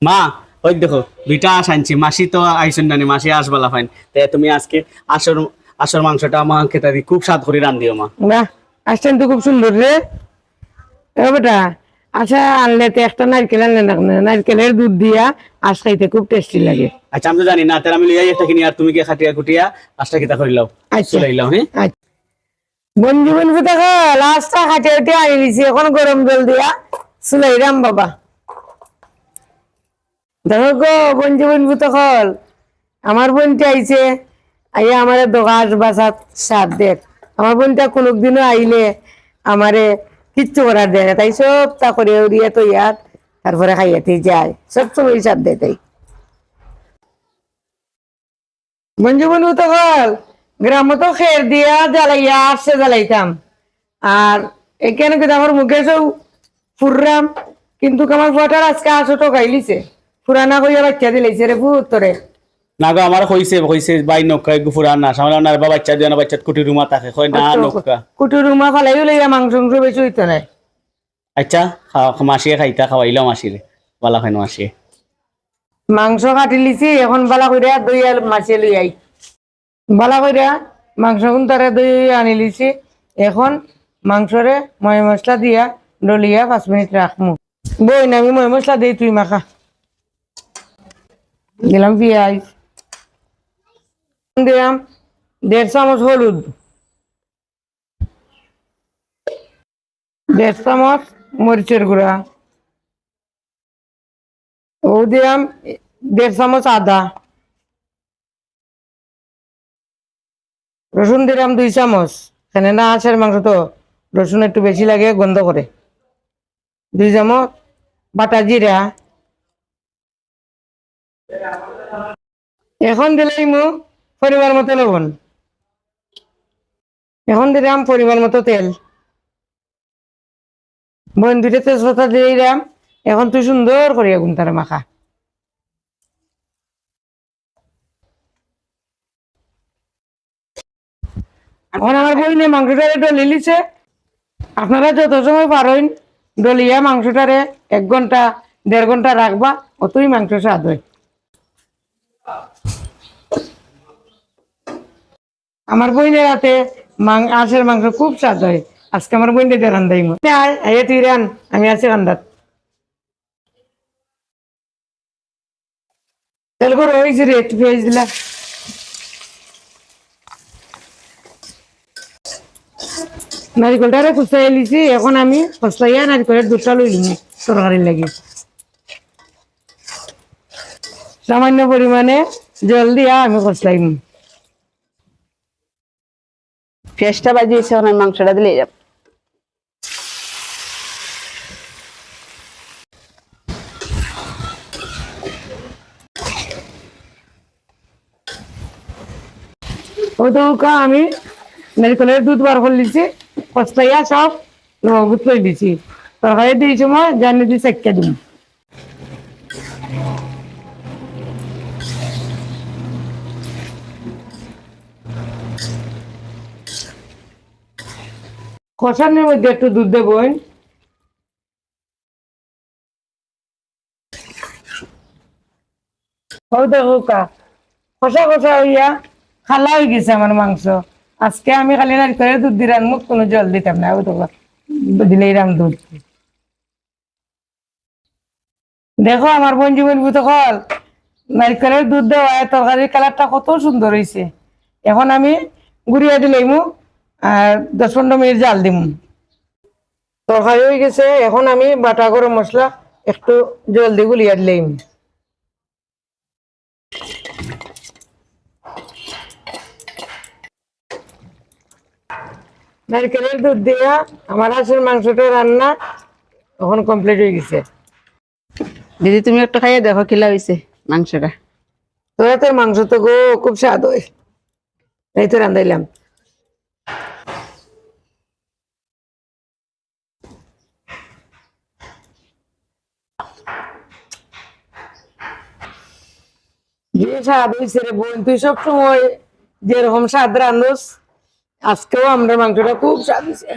মা, ওই দেখো দুইটা আঁশ আনছি। মাসি তো আইসুন নানি, মাসি আঁশ বালা ফাইন। তাই তুমি আজকে আসর আসর মাংসটা আমার খেতে দি খুব স্বাদ করে রান্ধিও মা। বাহ, আসছেন তো খুব সুন্দর রে। এ বেটা, আচ্ছা আনলে তো একটা নারকেল আনলে না কেন? নারকেলের দুধ দিয়া আঁশ খাইতে খুব টেস্টি লাগে। আচ্ছা আমি তো জানি না, তাহলে আমি লইয়াই একটা কিনি, আর তুমি কি খাটিয়া খুটিয়া আঁশটা কিতা করিলাও। আচ্ছা চলে আইলাম। হ্যাঁ আচ্ছা, বন্ধু বন্ধু দেখো লাস্টটা খাটে উঠে আনি দিছি, এখন গরম জল দিয়া চুলাইরাম বাবা। দেখো গো বন্ধু বন্ধু তখন আমার বোনটা আইছে, আইয়া আমার দোকান বাসাত সাথ দেখ। আমার বোনটা কোনদিনও আইলে আমারে কিচ্ছু করার দেয় না, তাই সব তা করে উড়িয়ে তো ইয়ার তারপরে খাইয়াতে যায়, সব সময় সাথ দেয়। তাই বন্ধু বন্ধু তখন গ্রামে তো খের দিয়া জ্বালাইয়া আসছে জ্বালাইতাম, আর এখানে কিন্তু আমার মুখে সব ফুররাম, কিন্তু আমার ফটার আজকে আসো তো গাইলিছে ফুরানা কইয়া বাচ্চা দিলাইছে রে ভূত তোরে। না গো, আমার কইছে কইছে বাই নৌকা গুফুরা না সামলা না বাবা, বাচ্চা দিয়ে না, বাচ্চা কুটি রুমা থাকে কই না নৌকা। কুটুর রুমা ফালাইও লইয়া মাংস বেশি হইতো না। আচ্ছা মাসিয়ে খাইতা, খাওয়াইলাম মাসিরে বালা খাইন মাসিয়ে। মাংস কাটি লিছি, এখন বালা কইরা দই আর মাছে লই আই। বালা কইরা মাংস গুন তারে দই আনি লিছি, এখন মাংসরে ময় মশলা দিয়া ডলিয়া 5 মিনিট রাখমু। বই না আমি ময় মশলা দেই, তুই মাখা। দিলাম পেঁয়াজ, দিলাম 1.5 চামচ হলুদ, 1.5 চামচ মরিচের গুঁড়া, ও দিলাম 1.5 চামচ আদা, রসুন দিলাম 2 চামচ। এখানে না আছের মাংস তো রসুন একটু বেশি লাগে, গন্ধ করে। 2 চামচ বাটা জিরা। এখন দিলাম পরিমাণ মতো লবণ, এখন দিলাম পরিমাণ মতো তেল। বোন 2টা তেজপাতা দিয়ে দিলাম। এখন তুই সুন্দর করে আগুন তারা মাখা। এখন আমার বইনে মাংসটারে ডলি লিছে, আপনারা যত সময় পারেন ডলিয়া মাংসটারে 1 ঘন্টা 1.5 ঘন্টা রাখবা, অতই মাংস স্বাদ হয়। আমার বইনের হাতে আঁশের মাংস খুব স্বাদ হয়। আজকে আমার বইনে দিয়ে রান্ধাই আয় তুই রান, আমি আছি রান্ধাত। তেল করে হয়েছে রে, একটু পেঁয়াজ দিলা। নারিকলটারে খুচলাই লিছি, এখন আমি খুচলাইয়া নারিকলের দুধটা লই লিম তরকারির লাগি। সামান্য পরিমাণে জল দিয়া আমি খুচলাইম। পেঁয়াজটা বাজিয়েছে, এখন আমি মাংসটা দিলে যাব। ও তো আমি নারিকলের দুধ বার করে লিছি, খুচলাইয়া সব গুতলাই দিছি। তরকারি দিই সময় জানি দিয়ে চেক্কা দিম। কষানোর মধ্যে একটু দুধ দেবো। ও দেখো কষা কষা হইয়া খালা হয়ে গেছে আমার মাংস। আজকে আমি খালি নারকেলের দুধ দিয়ে রান্না, কোনো জল দিতাম না। ও দেখো দিলেই রাম দুধ। দেখো আমার বোন জীবন তখন নারকেলের দুধ দেওয়া তরকারির কালারটা কত সুন্দর হয়েছে। এখন আমি গুড়িয়া দিলাম আর 10-15 মিনিট জাল দিম। তরকারি হয়ে গেছে, এখন আমি বাটা গরম মশলা একটু জলদি গুলিয়া দিলাম। নারকেলের দুধ দিয়া আমার হাঁসের মাংসটা রান্না এখন কমপ্লিট হয়ে গেছে। দিদি তুমি একটু খাইয়ে দেখো কিলা হয়েছে মাংসটা। তোরা তোর মাংস তো গো খুব স্বাদ হয়, এই তো রান্ধাইলাম। যে স্বাদ হয়েছে রে বোন, তুই সবসময় যেরকম স্বাদ রান্ধস, আজকেও আমরা মাংসটা খুব স্বাদ হয়েছে।